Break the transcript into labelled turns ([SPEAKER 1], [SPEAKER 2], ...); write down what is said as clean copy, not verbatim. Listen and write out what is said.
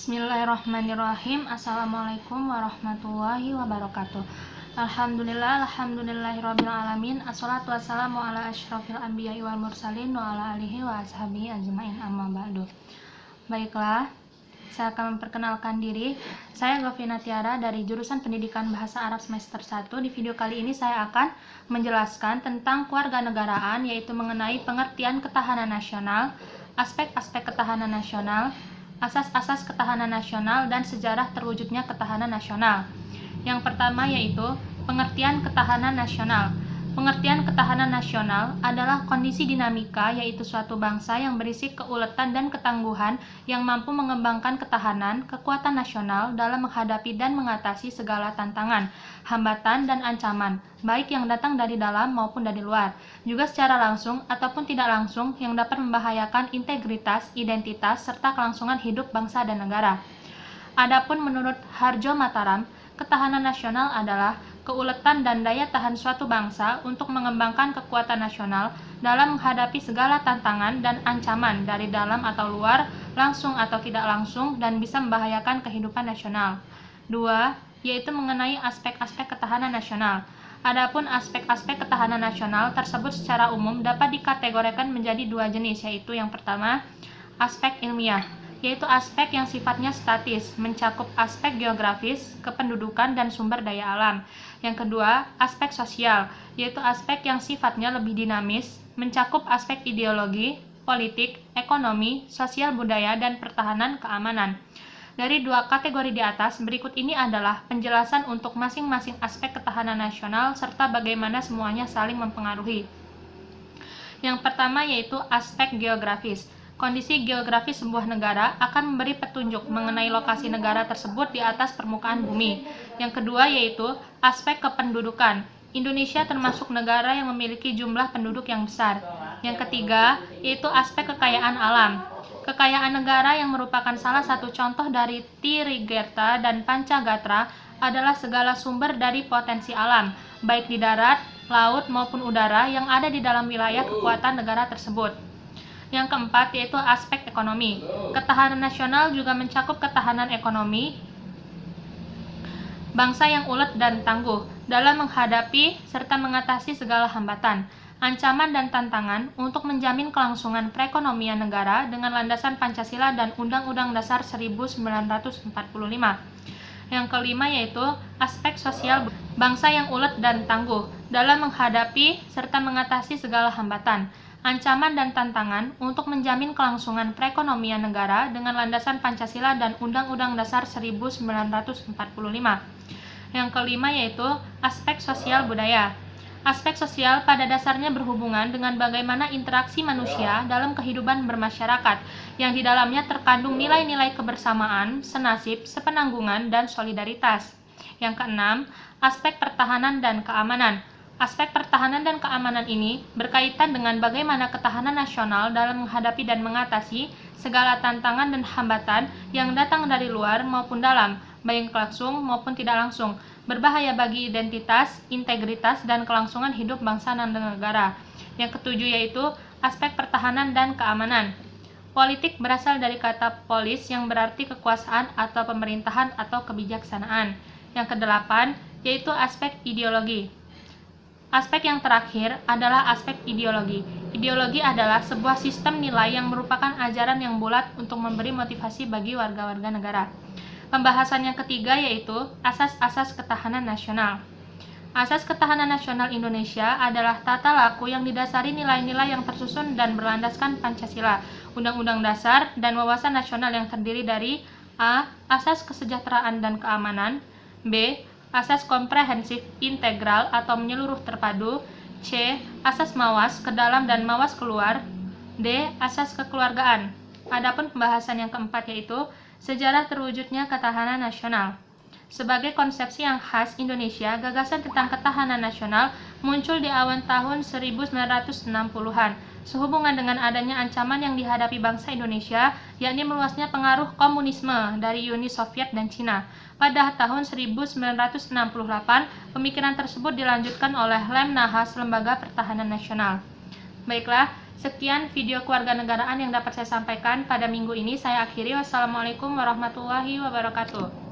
[SPEAKER 1] Bismillahirrahmanirrahim. Assalamualaikum warahmatullahi wabarakatuh. Alhamdulillahirabbil alamin. Assalatu wassalamu ala asyrafil anbiya'i wal mursalin wa ala alihi wa ashabihi ajmain, amma ba'du. Baiklah, saya akan memperkenalkan diri. Saya Govina Tiara dari jurusan Pendidikan Bahasa Arab semester 1. Di video kali ini saya akan menjelaskan tentang kewarganegaraan, yaitu mengenai pengertian ketahanan nasional, aspek-aspek ketahanan nasional, asas-asas ketahanan nasional, dan sejarah terwujudnya ketahanan nasional. Yang pertama yaitu pengertian ketahanan nasional. Pengertian ketahanan nasional adalah kondisi dinamika, yaitu suatu bangsa yang berisi keuletan dan ketangguhan yang mampu mengembangkan ketahanan, kekuatan nasional dalam menghadapi dan mengatasi segala tantangan, hambatan, dan ancaman, baik yang datang dari dalam maupun dari luar, juga secara langsung ataupun tidak langsung yang dapat membahayakan integritas, identitas, serta kelangsungan hidup bangsa dan negara. Adapun menurut Harjo Mataram, ketahanan nasional adalah keuletan dan daya tahan suatu bangsa untuk mengembangkan kekuatan nasional dalam menghadapi segala tantangan dan ancaman dari dalam atau luar, langsung atau tidak langsung, dan bisa membahayakan kehidupan nasional. 2. Yaitu mengenai aspek-aspek ketahanan nasional. Adapun aspek-aspek ketahanan nasional tersebut secara umum dapat dikategorikan menjadi dua jenis, yaitu yang pertama, aspek ilmiah, yaitu aspek yang sifatnya statis, mencakup aspek geografis, kependudukan, dan sumber daya alam. Yang kedua, aspek sosial, yaitu aspek yang sifatnya lebih dinamis, mencakup aspek ideologi, politik, ekonomi, sosial budaya, dan pertahanan keamanan. Dari dua kategori di atas, berikut ini adalah penjelasan untuk masing-masing aspek ketahanan nasional serta bagaimana semuanya saling mempengaruhi. Yang pertama yaitu aspek geografis. Kondisi geografis sebuah negara akan memberi petunjuk mengenai lokasi negara tersebut di atas permukaan bumi. Yang kedua yaitu aspek kependudukan. Indonesia termasuk negara yang memiliki jumlah penduduk yang besar. Yang ketiga yaitu aspek kekayaan alam. Kekayaan negara yang merupakan salah satu contoh dari Tirigeta dan Pancagatra adalah segala sumber dari potensi alam, baik di darat, laut, maupun udara yang ada di dalam wilayah kekuatan negara tersebut. Yang keempat yaitu aspek ekonomi. Ketahanan nasional juga mencakup ketahanan ekonomi bangsa yang ulet dan tangguh dalam menghadapi serta mengatasi segala hambatan, ancaman, dan tantangan untuk menjamin kelangsungan perekonomian negara dengan landasan Pancasila dan Undang-Undang Dasar 1945. Yang kelima yaitu aspek sosial bangsa yang ulet dan tangguh dalam menghadapi serta mengatasi segala hambatan, ancaman, dan tantangan untuk menjamin kelangsungan perekonomian negara dengan landasan Pancasila dan Undang-Undang Dasar 1945. Yang kelima yaitu aspek sosial budaya. Aspek sosial pada dasarnya berhubungan dengan bagaimana interaksi manusia dalam kehidupan bermasyarakat, yang di dalamnya terkandung nilai-nilai kebersamaan, senasib, sepenanggungan, dan solidaritas. Yang keenam, aspek pertahanan dan keamanan. Aspek pertahanan dan keamanan ini berkaitan dengan bagaimana ketahanan nasional dalam menghadapi dan mengatasi segala tantangan dan hambatan yang datang dari luar maupun dalam, baik langsung maupun tidak langsung, berbahaya bagi identitas, integritas, dan kelangsungan hidup bangsa dan negara. Yang ketujuh yaitu aspek pertahanan dan keamanan. Politik berasal dari kata polis yang berarti kekuasaan atau pemerintahan atau kebijaksanaan. Yang kedelapan yaitu aspek ideologi. Aspek yang terakhir adalah aspek ideologi. Ideologi adalah sebuah sistem nilai yang merupakan ajaran yang bulat untuk memberi motivasi bagi warga-warga negara. Pembahasan yang ketiga yaitu asas-asas ketahanan nasional. Asas ketahanan nasional Indonesia adalah tata laku yang didasari nilai-nilai yang tersusun dan berlandaskan Pancasila, Undang-Undang Dasar, dan wawasan nasional yang terdiri dari A. Asas kesejahteraan dan keamanan, B. Asas komprehensif integral atau menyeluruh terpadu, C. Asas mawas ke dalam dan mawas keluar, D. Asas kekeluargaan. Adapun pembahasan yang keempat yaitu sejarah terwujudnya ketahanan nasional. Sebagai konsepsi yang khas Indonesia, gagasan tentang ketahanan nasional muncul di awal tahun 1960-an, sehubungan dengan adanya ancaman yang dihadapi bangsa Indonesia, yakni meluasnya pengaruh komunisme dari Uni Soviet dan Cina. Pada tahun 1968, pemikiran tersebut dilanjutkan oleh Lemnahas, Lembaga Pertahanan Nasional. Baiklah, Sekian video kewarganegaraan yang dapat saya sampaikan pada minggu ini. Saya akhiri. Wassalamualaikum warahmatullahi wabarakatuh.